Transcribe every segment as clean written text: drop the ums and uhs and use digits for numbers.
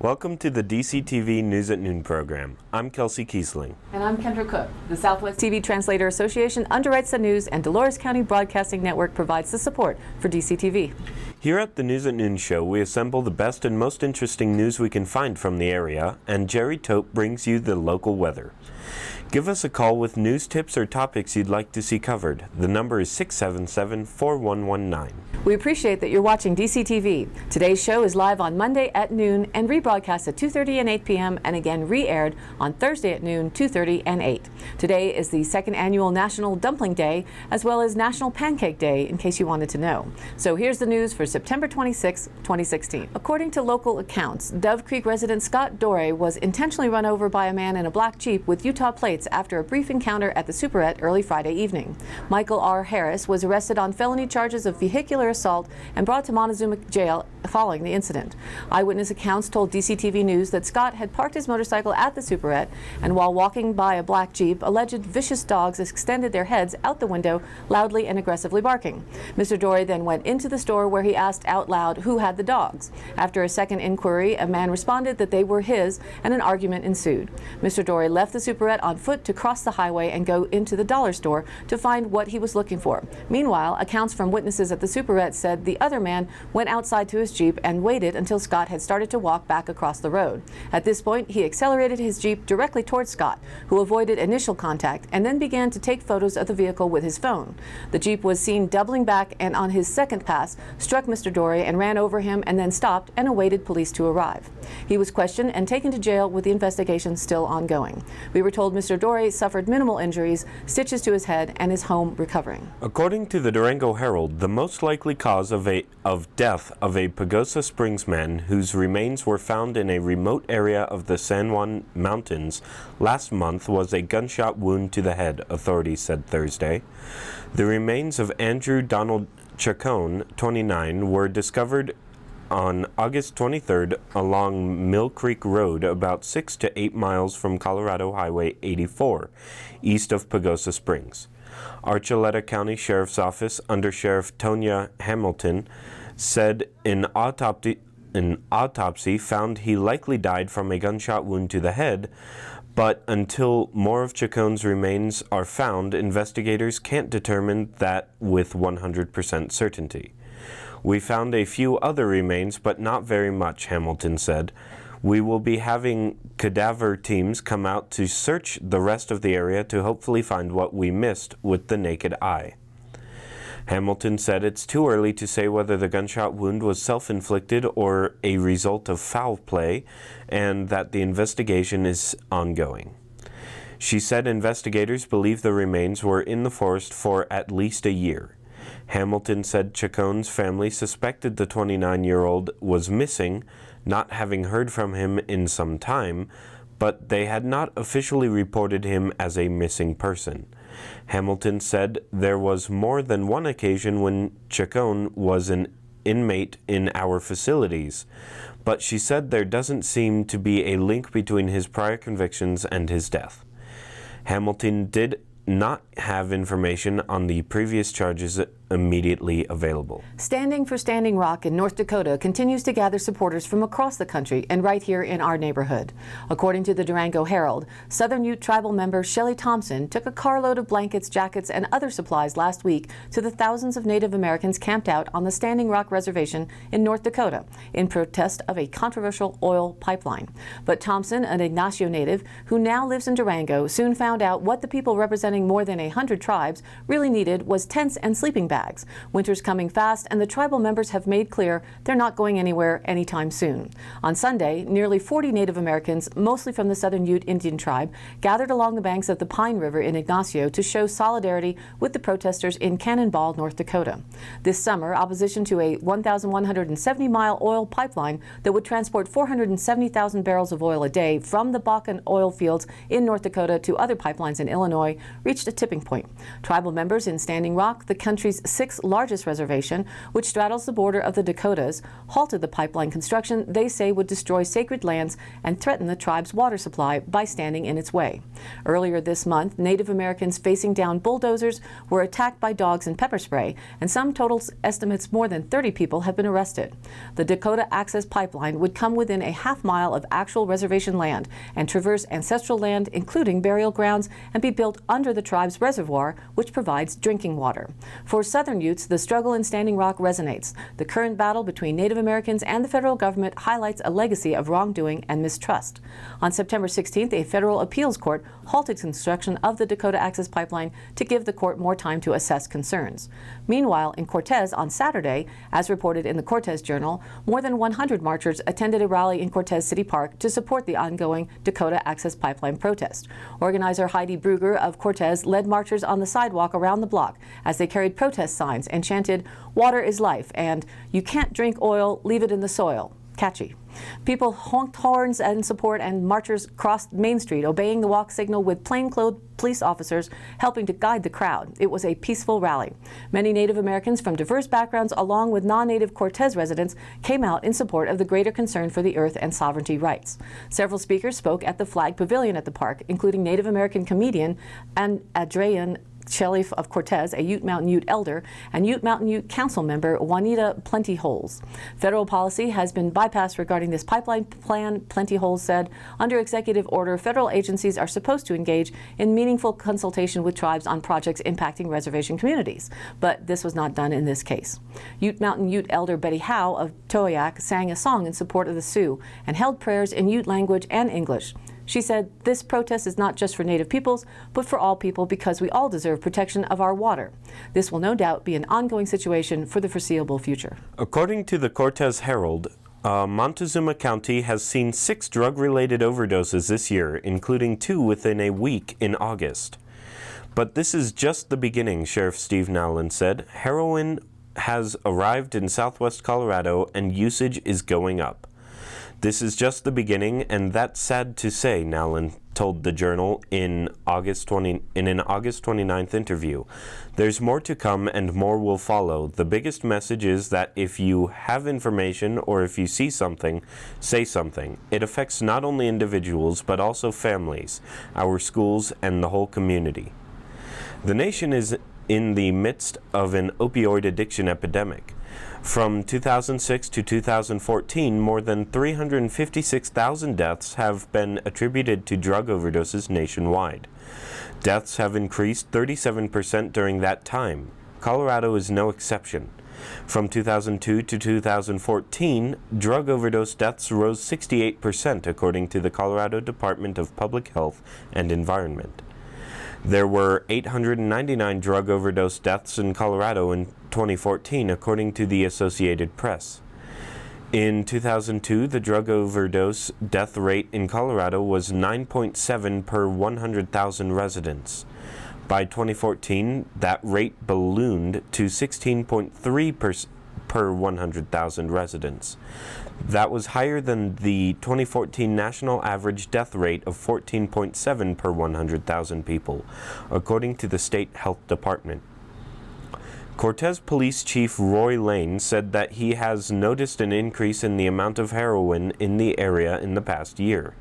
Welcome to the DCTV News at Noon program. I'm Kelsey Kiesling. And I'm Kendra Cook. The Southwest TV Translator Association underwrites the news, and Dolores County Broadcasting Network provides the support for DCTV. Here at the News at Noon show, we assemble the best and most interesting news we can find from the area, and Jerry Tope brings you the local weather. Give us a call with news tips or topics you'd like to see covered. The number is 677-4119. We appreciate that you're watching DCTV. Today's show is live on Monday at noon and rebroadcast at 2:30 and 8 p.m. and again re-aired on Thursday at noon, 2:30 and 8. Today is the second annual National Dumpling Day as well as National Pancake Day, in case you wanted to know. So here's the news for September 26, 2016. According to local accounts, Dove Creek resident Scott Doré was intentionally run over by a man in a black Jeep with Utah plates after a brief encounter at the Superette early Friday evening. Michael R. Harris was arrested on felony charges of vehicular assault and brought to Montezuma Jail following the incident. Eyewitness accounts told DCTV News that Scott had parked his motorcycle at the Superette, and while walking by a black Jeep, alleged vicious dogs extended their heads out the window, loudly and aggressively barking. Mr. Doré then went into the store where he asked out loud who had the dogs. After a second inquiry, a man responded that they were his, and an argument ensued. Mr. Doré left the Superette on foot to cross the highway and go into the dollar store to find what he was looking for. Meanwhile, accounts from witnesses at the Superette said the other man went outside to his Jeep and waited until Scott had started to walk back across the road. At this point, he accelerated his Jeep directly towards Scott, who avoided initial contact and then began to take photos of the vehicle with his phone. The Jeep was seen doubling back and on his second pass struck Mr. Doré and ran over him and then stopped and awaited police to arrive. He was questioned and taken to jail with the investigation still ongoing. We were told Mr. Doré suffered minimal injuries, stitches to his head, and is home recovering. According to the Durango Herald, the most likely cause of death of a Pagosa Springs man whose remains were found in a remote area of the San Juan Mountains last month was a gunshot wound to the head, authorities said Thursday. The remains of Andrew Donald Chacon, 29, were discovered on August 23rd along Mill Creek Road, about 6 to 8 miles from Colorado Highway 84, east of Pagosa Springs. Archuleta County Sheriff's Office Undersheriff Tonya Hamilton said an autopsy found he likely died from a gunshot wound to the head, but until more of Chacon's remains are found, investigators can't determine that with 100% certainty. We found a few other remains, but not very much, Hamilton said. We will be having cadaver teams come out to search the rest of the area to hopefully find what we missed with the naked eye. Hamilton said it's too early to say whether the gunshot wound was self-inflicted or a result of foul play, and that the investigation is ongoing. She said investigators believe the remains were in the forest for at least a year. Hamilton said Chacon's family suspected the 29-year-old was missing, not having heard from him in some time, but they had not officially reported him as a missing person. Hamilton said there was more than one occasion when Chacon was an inmate in our facilities, but she said there doesn't seem to be a link between his prior convictions and his death. Hamilton did not have information on the previous charges immediately available. Standing for Standing Rock in North Dakota continues to gather supporters from across the country and right here in our neighborhood. According to the Durango Herald, Southern Ute tribal member Shelly Thompson took a carload of blankets, jackets, and other supplies last week to the thousands of Native Americans camped out on the Standing Rock Reservation in North Dakota in protest of a controversial oil pipeline. But Thompson, an Ignacio native who now lives in Durango, soon found out what the people representing more than 100 tribes really needed was tents and sleeping bags. Winter's coming fast, and the tribal members have made clear they're not going anywhere anytime soon. On Sunday, nearly 40 Native Americans, mostly from the Southern Ute Indian tribe, gathered along the banks of the Pine River in Ignacio to show solidarity with the protesters in Cannonball, North Dakota. This summer, opposition to a 1,170-mile oil pipeline that would transport 470,000 barrels of oil a day from the Bakken oil fields in North Dakota to other pipelines in Illinois reached a tipping point. Tribal members in Standing Rock, the country's sixth largest reservation, which straddles the border of the Dakotas, halted the pipeline construction they say would destroy sacred lands and threaten the tribe's water supply by standing in its way. Earlier this month, Native Americans facing down bulldozers were attacked by dogs and pepper spray, and some total estimates more than 30 people have been arrested. The Dakota Access Pipeline would come within a half-mile of actual reservation land and traverse ancestral land, including burial grounds, and be built under the tribe's reservoir, which provides drinking water. For Southern Utes, the struggle in Standing Rock resonates. The current battle between Native Americans and the federal government highlights a legacy of wrongdoing and mistrust. On September 16th, a federal appeals court halted construction of the Dakota Access Pipeline to give the court more time to assess concerns. Meanwhile, in Cortez on Saturday, as reported in the Cortez Journal, more than 100 marchers attended a rally in Cortez City Park to support the ongoing Dakota Access Pipeline protest. Organizer Heidi Brugger of Cortez led marchers on the sidewalk around the block as they carried protest signs and chanted, "Water is life," and "You can't drink oil, leave it in the soil." Catchy. People honked horns in support, and marchers crossed Main Street, obeying the walk signal with plainclothes police officers helping to guide the crowd. It was a peaceful rally. Many Native Americans from diverse backgrounds, along with non-Native Cortez residents, came out in support of the greater concern for the earth and sovereignty rights. Several speakers spoke at the Flag Pavilion at the park, including Native American comedian and Adrian Sheriff of Cortez, a Ute Mountain Ute elder, and Ute Mountain Ute council member Juanita Plentyholes. Federal policy has been bypassed regarding this pipeline plan, Plentyholes said. Under executive order, federal agencies are supposed to engage in meaningful consultation with tribes on projects impacting reservation communities. But this was not done in this case. Ute Mountain Ute elder Betty Howe of Towayak sang a song in support of the Sioux and held prayers in Ute language and English. She said, "This protest is not just for Native peoples, but for all people because we all deserve protection of our water. This will no doubt be an ongoing situation for the foreseeable future." According to the Cortez Herald, Montezuma County has seen 6 drug-related overdoses this year, including 2 within a week in August. But this is just the beginning, Sheriff Steve Nowlin said. Heroin has arrived in southwest Colorado and usage is going up. This is just the beginning, and that's sad to say, Nowlin told the Journal in an August 29th interview. There's more to come and more will follow. The biggest message is that if you have information or if you see something, say something. It affects not only individuals but also families, our schools, and the whole community. The nation is in the midst of an opioid addiction epidemic. From 2006 to 2014, more than 356,000 deaths have been attributed to drug overdoses nationwide. Deaths have increased 37% during that time. Colorado is no exception. From 2002 to 2014, drug overdose deaths rose 68%, according to the Colorado Department of Public Health and Environment. There were 899 drug overdose deaths in Colorado in 2014, according to the Associated Press. In 2002, the drug overdose death rate in Colorado was 9.7 per 100,000 residents. By 2014, that rate ballooned to 16.3 per 100,000 residents. That was higher than the 2014 national average death rate of 14.7 per 100,000 people, according to the state health department. Cortez Police Chief Roy Lane said that he has noticed an increase in the amount of heroin in the area in the past year.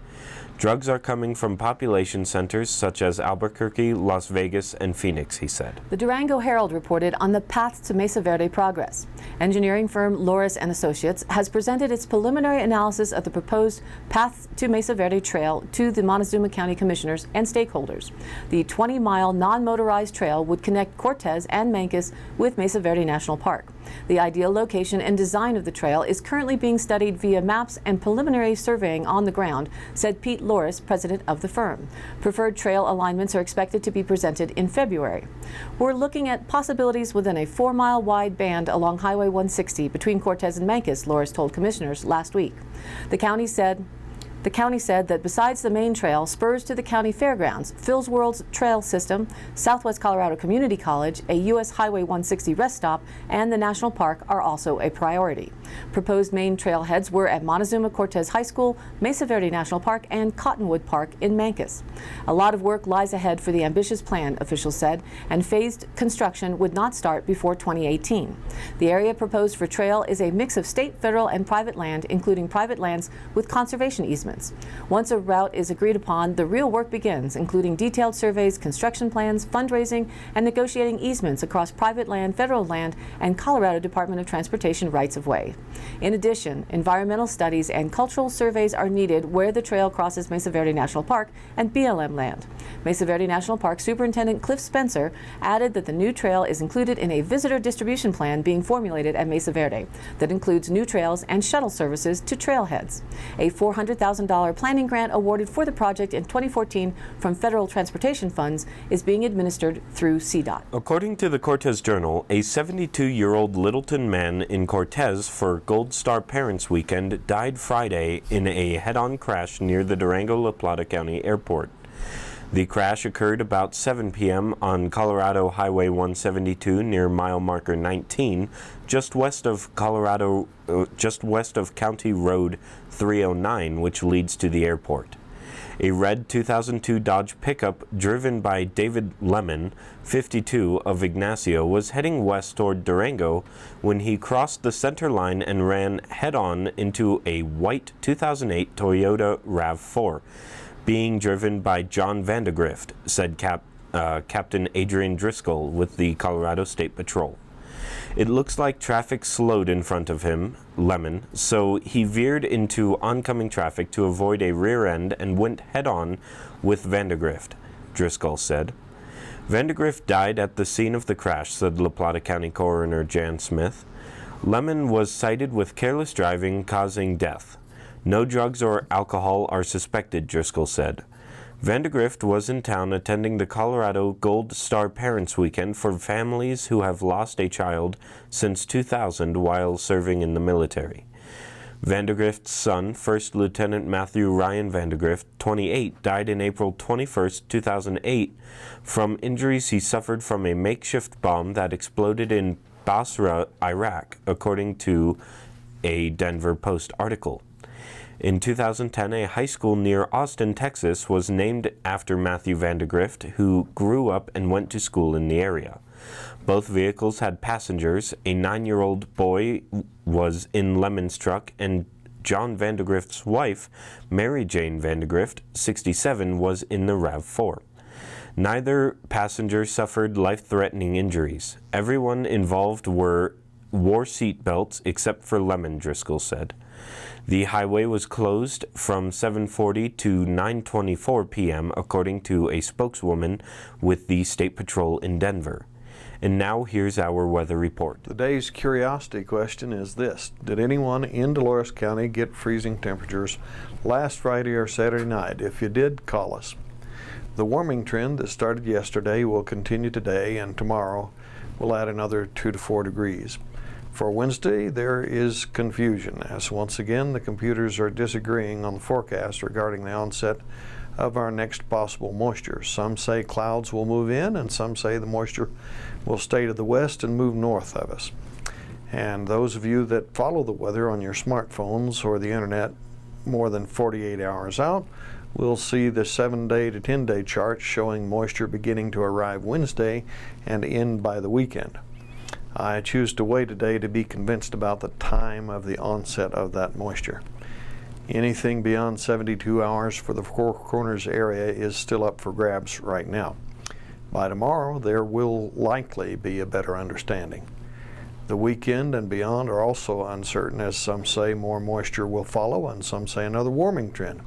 Drugs are coming from population centers such as Albuquerque, Las Vegas, and Phoenix, he said. The Durango Herald reported on the path to Mesa Verde progress. Engineering firm Loris & Associates has presented its preliminary analysis of the proposed path to Mesa Verde trail to the Montezuma County commissioners and stakeholders. The 20-mile non-motorized trail would connect Cortez and Mancos with Mesa Verde National Park. The ideal location and design of the trail is currently being studied via maps and preliminary surveying on the ground, said Pete Loris, president of the firm. Preferred trail alignments are expected to be presented in February. We're looking at possibilities within a 4-mile wide band along Highway 160 between Cortez and Mancos, Loris told commissioners last week. The county said, The county said that besides the main trail, spurs to the county fairgrounds, Phil's World's Trail System, Southwest Colorado Community College, a U.S. Highway 160 rest stop, and the National Park are also a priority. Proposed main trailheads were at Montezuma Cortez High School, Mesa Verde National Park, and Cottonwood Park in Mancos. A lot of work lies ahead for the ambitious plan, officials said, and phased construction would not start before 2018. The area proposed for trail is a mix of state, federal, and private land, including private lands with conservation easements. Once a route is agreed upon, the real work begins, including detailed surveys, construction plans, fundraising, and negotiating easements across private land, federal land, and Colorado Department of Transportation rights-of-way. In addition, environmental studies and cultural surveys are needed where the trail crosses Mesa Verde National Park and BLM land. Mesa Verde National Park Superintendent Cliff Spencer added that the new trail is included in a visitor distribution plan being formulated at Mesa Verde that includes new trails and shuttle services to trailheads. A $400,000 planning grant awarded for the project in 2014 from federal transportation funds is being administered through CDOT. According to the Cortez Journal, a 72-year-old Littleton man in Cortez for Gold Star Parents Weekend died Friday in a head-on crash near the Durango-La Plata County Airport. The crash occurred about 7 p.m. on Colorado Highway 172 near mile marker 19, just west of County Road 309, which leads to the airport. A red 2002 Dodge pickup driven by David Lemon, 52, of Ignacio, was heading west toward Durango when he crossed the center line and ran head-on into a white 2008 Toyota RAV4. Being driven by John Vandegrift, said Captain Adrian Driscoll with the Colorado State Patrol. It looks like traffic slowed in front of him, Lemon, so he veered into oncoming traffic to avoid a rear end and went head-on with Vandegrift, Driscoll said. Vandegrift died at the scene of the crash, said La Plata County Coroner Jan Smith. Lemon was cited with careless driving causing death. No drugs or alcohol are suspected, Driscoll said. Vandegrift was in town attending the Colorado Gold Star Parents Weekend for families who have lost a child since 2000 while serving in the military. Vandegrift's son, First Lieutenant Matthew Ryan Vandegrift, 28, died in April 21, 2008, from injuries he suffered from a makeshift bomb that exploded in Basra, Iraq, according to a Denver Post article. In 2010, a high school near Austin, Texas, was named after Matthew Vandegrift, who grew up and went to school in the area. Both vehicles had passengers. A 9-year-old boy was in Lemon's truck, and John Vandegrift's wife, Mary Jane Vandegrift, 67, was in the RAV4. Neither passenger suffered life-threatening injuries. Everyone involved wore seat belts except for Lemon, Driscoll said. The highway was closed from 7:40 to 9:24 p.m., according to a spokeswoman with the State Patrol in Denver. And now here's our weather report. Today's curiosity question is this: did anyone in Dolores County get freezing temperatures last Friday or Saturday night? If you did, call us. The warming trend that started yesterday will continue today, and tomorrow will add another 2 to 4 degrees. For Wednesday, there is confusion, as once again the computers are disagreeing on the forecast regarding the onset of our next possible moisture. Some say clouds will move in, and some say the moisture will stay to the west and move north of us. And those of you that follow the weather on your smartphones or the internet more than 48 hours out will see the 7-day to 10-day chart showing moisture beginning to arrive Wednesday and end by the weekend. I choose to wait today to be convinced about the time of the onset of that moisture. Anything beyond 72 hours for the Four Corners area is still up for grabs right now. By tomorrow, there will likely be a better understanding. The weekend and beyond are also uncertain, as some say more moisture will follow and some say another warming trend.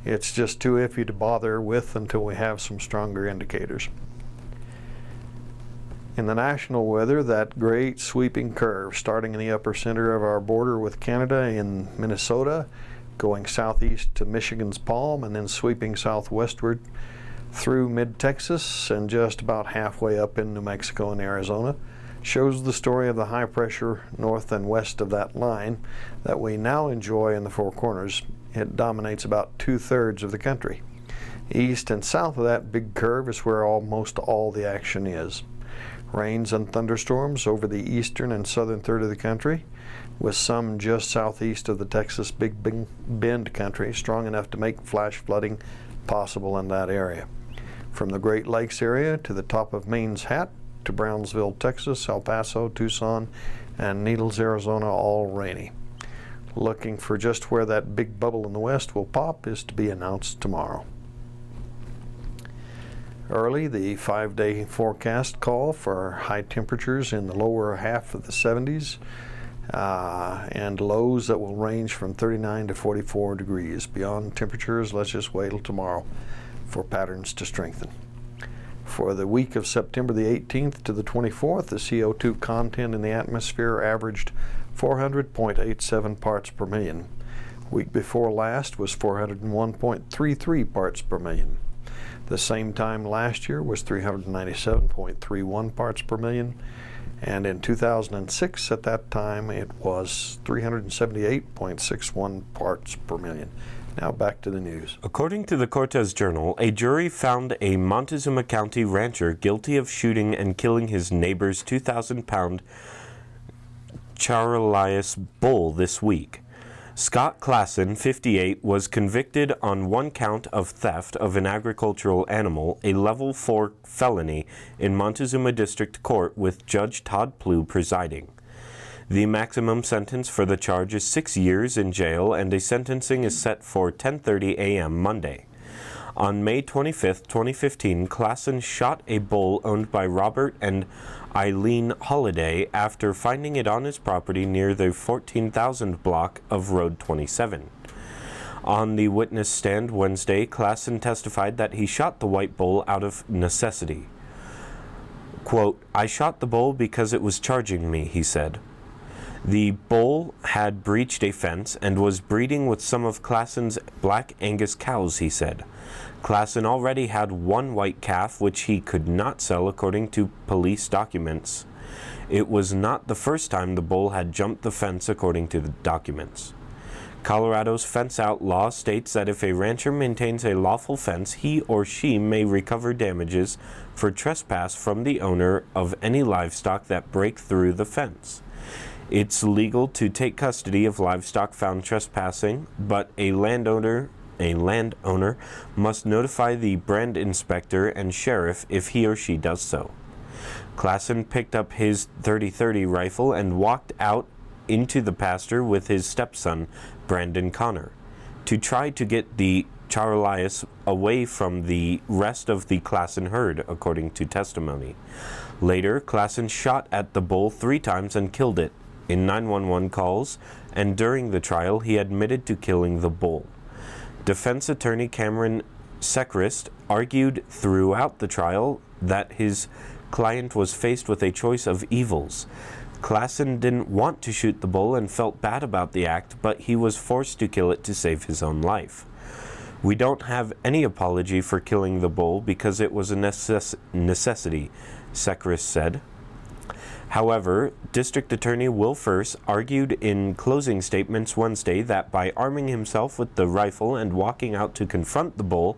It's just too iffy to bother with until we have some stronger indicators. In the national weather, that great sweeping curve starting in the upper center of our border with Canada in Minnesota, going southeast to Michigan's Palm, and then sweeping southwestward through mid-Texas and just about halfway up in New Mexico and Arizona, shows the story of the high pressure north and west of that line that we now enjoy in the Four Corners It dominates about 2/3 of the country. East and south of that big curve is where almost all the action is. Rains and thunderstorms over the eastern and southern third of the country, with some just southeast of the Texas Big Bend country, strong enough to make flash flooding possible in that area. From the Great Lakes area to the top of Maine's Hat to Brownsville, Texas, El Paso, Tucson, and Needles, Arizona, all rainy. Looking for just where that big bubble in the west will pop is to be announced tomorrow. Early, the 5-day forecast call for high temperatures in the lower half of the 70s and lows that will range from 39 to 44 degrees. Beyond temperatures, let's just wait till tomorrow for patterns to strengthen. For the week of September the 18th to the 24th, the CO2 content in the atmosphere averaged 400.87 parts per million. Week before last was 401.33 parts per million. The same time last year was 397.31 parts per million, and in 2006 at that time it was 378.61 parts per million. Now back to the news. According to the Cortez Journal, a jury found a Montezuma County rancher guilty of shooting and killing his neighbor's 2,000-pound Charolias bull this week. Scott Klassen, 58, was convicted on one count of theft of an agricultural animal, a level 4 felony, in Montezuma District Court with Judge Todd Plew presiding. The maximum sentence for the charge is 6 years in jail, and a sentencing is set for 10:30 a.m. Monday. On May 25, 2015, Klassen shot a bull owned by Robert and Eileen Holiday after finding it on his property near the 14,000 block of Road 27. On the witness stand Wednesday, Klassen testified that he shot the white bull out of necessity. Quote, "I shot the bull because it was charging me," he said. The bull had breached a fence and was breeding with some of Klassen's Black Angus cows, he said. Klassen already had one white calf which he could not sell according to police documents. It was not the first time the bull had jumped the fence according to the documents. Colorado's fence out law states that if a rancher maintains a lawful fence, he or she may recover damages for trespass from the owner of any livestock that break through the fence. It's legal to take custody of livestock found trespassing, but a landowner must notify the brand inspector and sheriff if he or she does so. Klassen picked up his .30-30 rifle and walked out into the pasture with his stepson, Brandon Connor, to try to get the Charolias away from the rest of the Klassen herd, according to testimony. Later, Klassen shot at the bull 3 times and killed it in 911 calls, and during the trial he admitted to killing the bull. Defense attorney Cameron Sechrist argued throughout the trial that his client was faced with a choice of evils. Klassen didn't want to shoot the bull and felt bad about the act, but he was forced to kill it to save his own life. "We don't have any apology for killing the bull because it was a necessity," Sechrist said. However, District Attorney Will First argued in closing statements Wednesday that by arming himself with the rifle and walking out to confront the bull,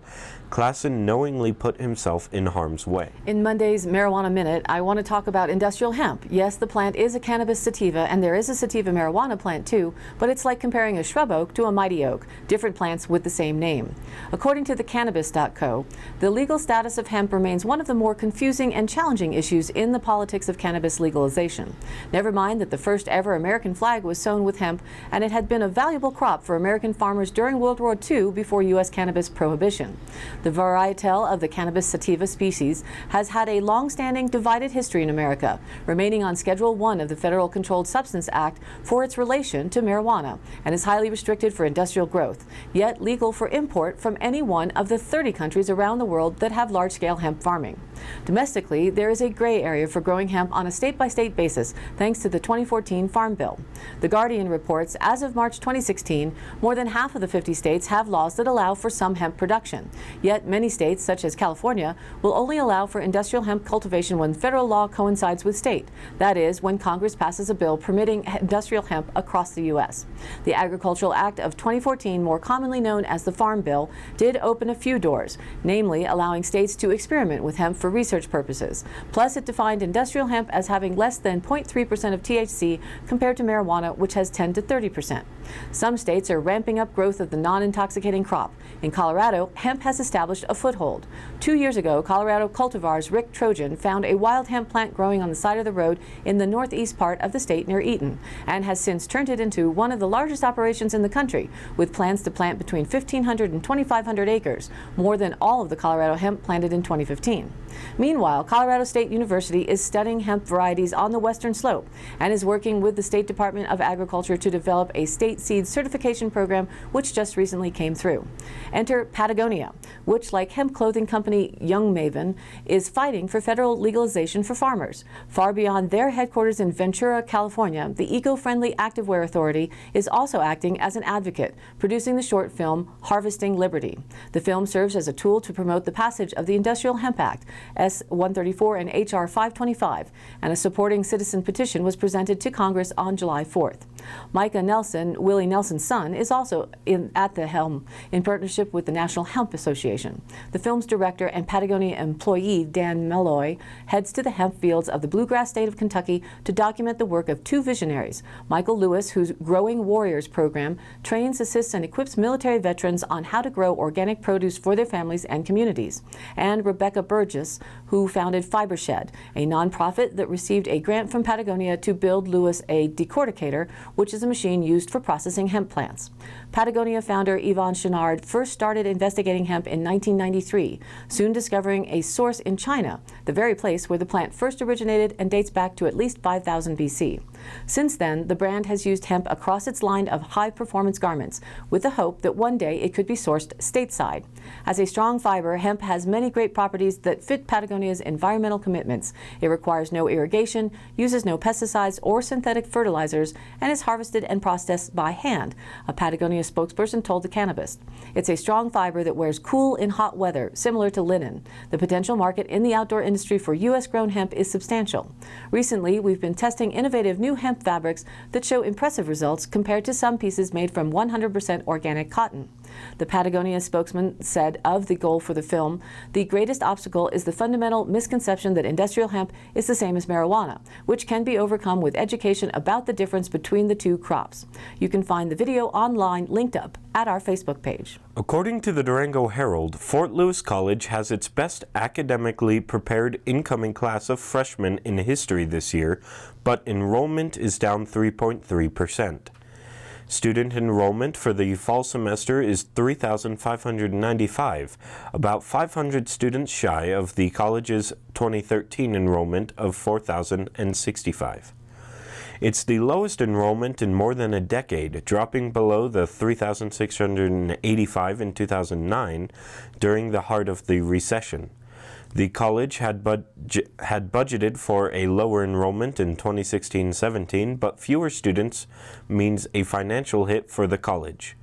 Klassen knowingly put himself in harm's way. In Monday's Marijuana Minute, I want to talk about industrial hemp. Yes, the plant is a cannabis sativa, and there is a sativa marijuana plant too, but it's like comparing a shrub oak to a mighty oak, different plants with the same name. According to the Cannabis.co, the legal status of hemp remains one of the more confusing and challenging issues in the politics of cannabis legalization. Never mind that the first ever American flag was sown with hemp, and it had been a valuable crop for American farmers during World War II before U.S. cannabis prohibition. The varietal of the cannabis sativa species has had a long-standing divided history in America, remaining on Schedule 1 of the Federal Controlled Substance Act for its relation to marijuana, and is highly restricted for industrial growth, yet legal for import from any one of the 30 countries around the world that have large-scale hemp farming. Domestically, there is a gray area for growing hemp on a state-by-state basis thanks to the 2014 Farm Bill. The Guardian reports as of March 2016, more than half of the 50 states have laws that allow for some hemp production. Yet many states, such as California, will only allow for industrial hemp cultivation when federal law coincides with state. That is, when Congress passes a bill permitting industrial hemp across the U.S. The Agricultural Act of 2014, more commonly known as the Farm Bill, did open a few doors, namely allowing states to experiment with hemp for research purposes. Plus, it defined industrial hemp as having less than 0.3% of THC compared to marijuana, which has 10 to 30%. Some states are ramping up growth of the non-intoxicating crop. In Colorado, hemp has established a foothold. 2 years ago, Colorado cultivars Rick Trojan found a wild hemp plant growing on the side of the road in the northeast part of the state near Eaton, and has since turned it into one of the largest operations in the country, with plans to plant between 1,500 and 2,500 acres, more than all of the Colorado hemp planted in 2015. Meanwhile, Colorado State University is studying hemp varieties on the western slope and is working with the State Department of Agriculture to develop a state seed certification program, which just recently came through. Enter Patagonia, which, like hemp clothing company Young Maven, is fighting for federal legalization for farmers. Far beyond their headquarters in Ventura, California, the eco-friendly activewear authority is also acting as an advocate, producing the short film Harvesting Liberty. The film serves as a tool to promote the passage of the Industrial Hemp Act, S-134 and H.R. 525, and a supporting citizen petition was presented to Congress on July 4th. Micah Nelson, Willie Nelson's son, is also at the helm in partnership with the National Hemp Association. The film's director and Patagonia employee, Dan Malloy, heads to the hemp fields of the bluegrass state of Kentucky to document the work of two visionaries: Michael Lewis, whose Growing Warriors program trains, assists, and equips military veterans on how to grow organic produce for their families and communities, and Rebecca Burgess, who founded Fibershed, a nonprofit that received a grant from Patagonia to build Lewis a decorticator, which is a machine used for processing hemp plants. Patagonia founder Yvon Chouinard first started investigating hemp in 1993, soon discovering a source in China, the very place where the plant first originated and dates back to at least 5000 BC. Since then, the brand has used hemp across its line of high-performance garments, with the hope that one day it could be sourced stateside. As a strong fiber, hemp has many great properties that fit Patagonia's environmental commitments. It requires no irrigation, uses no pesticides or synthetic fertilizers, and is harvested and processed by hand, a Patagonia spokesperson told The Cannabist. It's a strong fiber that wears cool in hot weather, similar to linen. The potential market in the outdoor industry for U.S.-grown hemp is substantial. Recently, we've been testing innovative new hemp fabrics that show impressive results compared to some pieces made from 100% organic cotton. The Patagonia spokesman said of the goal for the film, "The greatest obstacle is the fundamental misconception that industrial hemp is the same as marijuana, which can be overcome with education about the difference between the two crops." You can find the video online linked up at our Facebook page. According to the Durango Herald, Fort Lewis College has its best academically prepared incoming class of freshmen in history this year, but enrollment is down 3.3%. Student enrollment for the fall semester is 3,595, about 500 students shy of the college's 2013 enrollment of 4,065. It's the lowest enrollment in more than a decade, dropping below the 3,685 in 2009 during the heart of the recession. The college had budgeted for a lower enrollment in 2016-17, but fewer students means a financial hit for the college.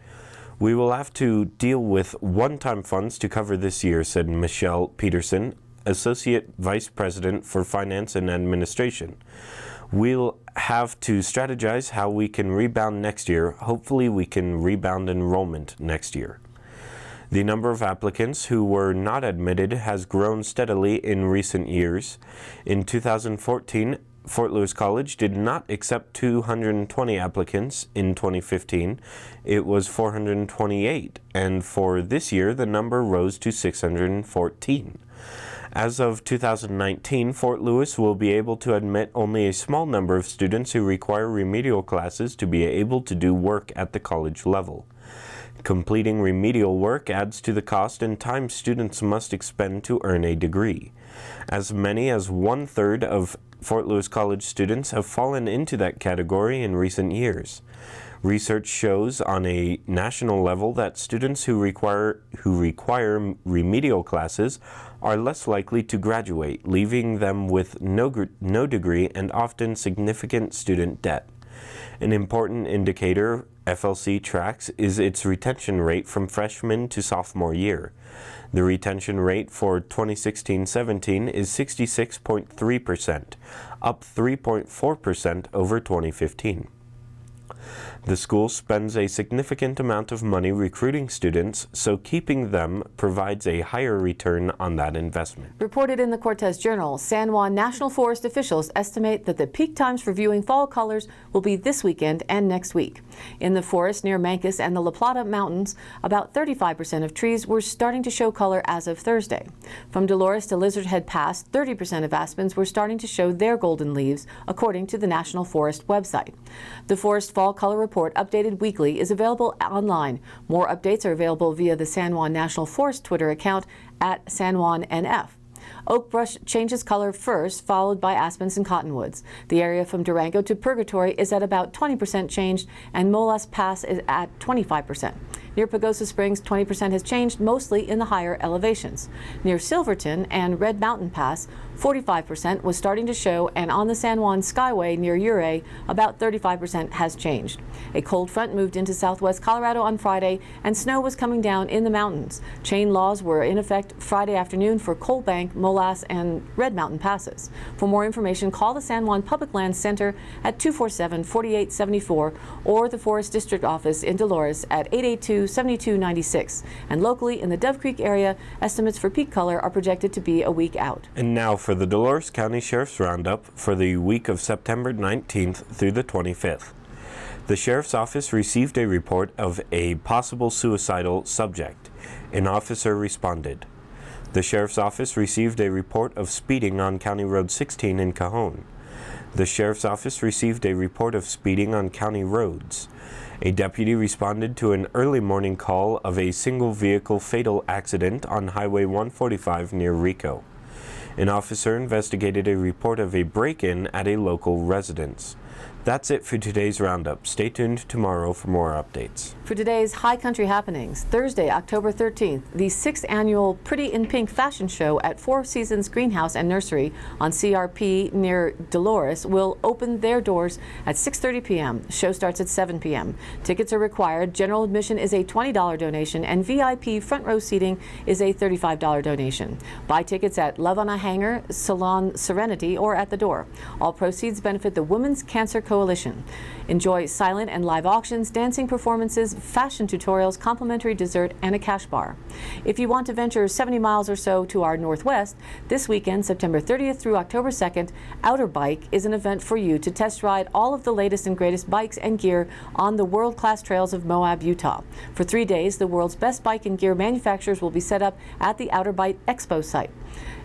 "We will have to deal with one-time funds to cover this year," said Michelle Peterson, Associate Vice President for Finance and Administration. "We'll have to strategize how we can rebound next year. Hopefully we can rebound enrollment next year." The number of applicants who were not admitted has grown steadily in recent years. In 2014, Fort Lewis College did not accept 220 applicants. In 2015, it was 428, and for this year, the number rose to 614. As of 2019, Fort Lewis will be able to admit only a small number of students who require remedial classes to be able to do work at the college level. Completing remedial work adds to the cost and time students must expend to earn a degree. As many as 1/3 of Fort Lewis College students have fallen into that category in recent years. Research shows on a national level that students who require remedial classes are less likely to graduate, leaving them with no degree and often significant student debt. An important indicator FLC tracks is its retention rate from freshman to sophomore year. The retention rate for 2016-17 is 66.3%, up 3.4% over 2015. The school spends a significant amount of money recruiting students, so keeping them provides a higher return on that investment. Reported in the Cortez Journal, San Juan National Forest officials estimate that the peak times for viewing fall colors will be this weekend and next week. In the forest near Mancos and the La Plata Mountains, about 35% of trees were starting to show color as of Thursday. From Dolores to Lizard Head Pass, 30% of aspens were starting to show their golden leaves, according to the National Forest website. The Forest Fall Color Report, updated weekly, is available online. More updates are available via the San Juan National Forest Twitter account at SanJuanNF. Oak brush changes color first, followed by aspens and cottonwoods. The area from Durango to Purgatory is at about 20% changed, and Molas Pass is at 25%. Near Pagosa Springs, 20% has changed, mostly in the higher elevations. Near Silverton and Red Mountain Pass, 45% was starting to show, and on the San Juan Skyway near Ouray, about 35% has changed. A cold front moved into southwest Colorado on Friday, and snow was coming down in the mountains. Chain laws were in effect Friday afternoon for Coal Bank, Molas, and Red Mountain passes. For more information, call the San Juan Public Lands Center at 247-4874 or the Forest District Office in Dolores at 882-7296. And locally in the Dove Creek area, estimates for peak color are projected to be a week out. And now for the Dolores County Sheriff's Roundup for the week of September 19th through the 25th. The Sheriff's Office received a report of a possible suicidal subject. An officer responded. The Sheriff's Office received a report of speeding on County Road 16 in Cajon. The Sheriff's Office received a report of speeding on county roads. A deputy responded to an early morning call of a single vehicle fatal accident on Highway 145 near Rico. An officer investigated a report of a break-in at a local residence. That's it for today's Roundup. Stay tuned tomorrow for more updates. For today's High Country happenings, Thursday, October 13th, the 6th annual Pretty in Pink fashion show at Four Seasons Greenhouse and Nursery on CRP near Dolores will open their doors at 6:30 p.m. The show starts at 7 p.m. Tickets are required. General admission is a $20 donation, and VIP front row seating is a $35 donation. Buy tickets at Love on a Hanger, Salon Serenity, or at the door. All proceeds benefit the Women's Cancer Coalition. Enjoy silent and live auctions, dancing performances, fashion tutorials, complimentary dessert, and a cash bar. If you want to venture 70 miles or so to our northwest, this weekend, September 30th through October 2nd, Outer Bike is an event for you to test ride all of the latest and greatest bikes and gear on the world-class trails of Moab, Utah. For 3 days, the world's best bike and gear manufacturers will be set up at the Outer Bike Expo site.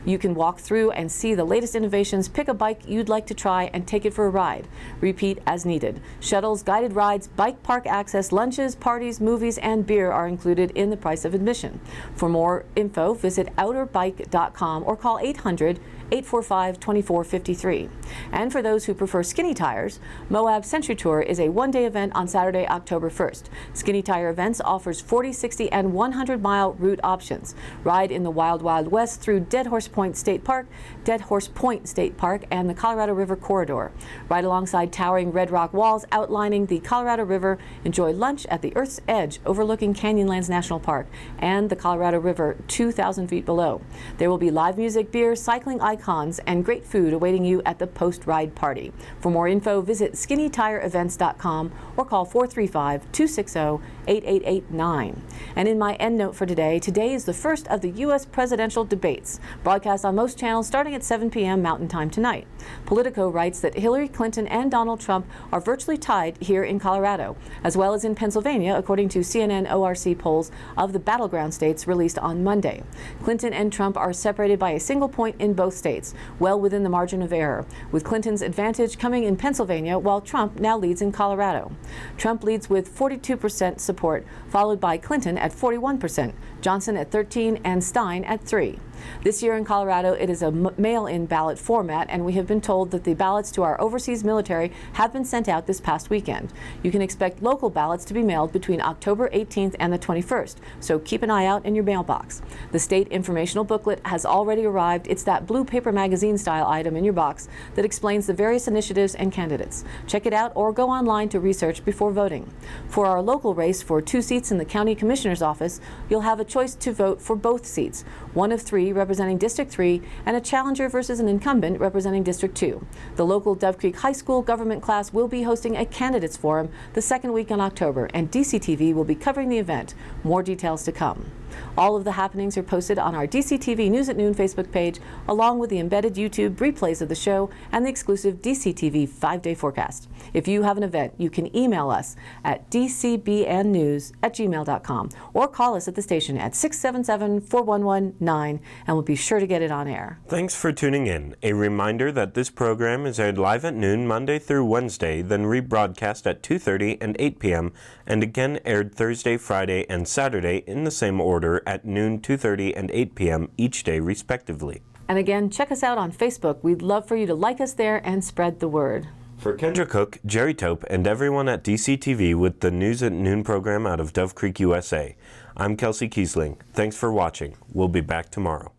You can walk through and see the latest innovations, pick a bike you'd like to try, and take it for a ride. Repeat as needed. Shuttles, guided rides, bike park access, lunches, parties, movies, and beer are included in the price of admission. For more info, visit outerbike.com or call 800-845-2453. And for those who prefer skinny tires, Moab Century Tour is a one-day event on Saturday, October 1st. Skinny Tire Events offers 40, 60, and 100-mile route options. Ride in the Wild Wild West through Dead Horse Point State Park, and the Colorado River Corridor. Ride alongside towering red rock walls outlining the Colorado River. Enjoy lunch at the Earth's Edge overlooking Canyonlands National Park and the Colorado River 2,000 feet below. There will be live music, beer, cycling icons, and great food awaiting you at the post-ride party. For more info, visit skinnytireevents.com or call 435-260-8889. And in my end note for today is the first of the U.S. presidential debates, broadcast on most channels starting at 7 p.m. Mountain Time tonight. Politico writes that Hillary Clinton and Donald Trump are virtually tied here in Colorado, as well as in Pennsylvania, according to CNN ORC polls of the battleground states released on Monday. Clinton and Trump are separated by a single point in both states, well within the margin of error, with Clinton's advantage coming in Pennsylvania, while Trump now leads in Colorado. Trump leads with 42% support, followed by Clinton at 41%, Johnson at 13%, and Stein at 3%. This year in Colorado, it is a mail-in ballot format, and we have been told that the ballots to our overseas military have been sent out this past weekend. You can expect local ballots to be mailed between October 18th and the 21st, so keep an eye out in your mailbox. The state informational booklet has already arrived. It's that blue paper magazine style item in your box that explains the various initiatives and candidates. Check it out or go online to research before voting. For our local race for 2 seats in the county commissioner's office, you'll have a choice to vote for both seats, one of 3 representing District 3 and a challenger versus an incumbent representing District 2. The local Dove Creek High School government class will be hosting a candidates forum the second week in October, and DCTV will be covering the event. More details to come. All of the happenings are posted on our DCTV News at Noon Facebook page, along with the embedded YouTube replays of the show and the exclusive DCTV 5-day forecast. If you have an event, you can email us at dcbnnews@gmail.com or call us at the station at 677-4119, and we'll be sure to get it on air. Thanks for tuning in. A reminder that this program is aired live at noon Monday through Wednesday, then rebroadcast at 2:30 and 8 p.m., and again aired Thursday, Friday, and Saturday in the same order at noon, 2:30, and 8 p.m. each day, respectively. And again, check us out on Facebook. We'd love for you to like us there and spread the word. For Kendra Cook, Jerry Tope, and everyone at DCTV with the News at Noon program out of Dove Creek, USA, I'm Kelsey Kiesling. Thanks for watching. We'll be back tomorrow.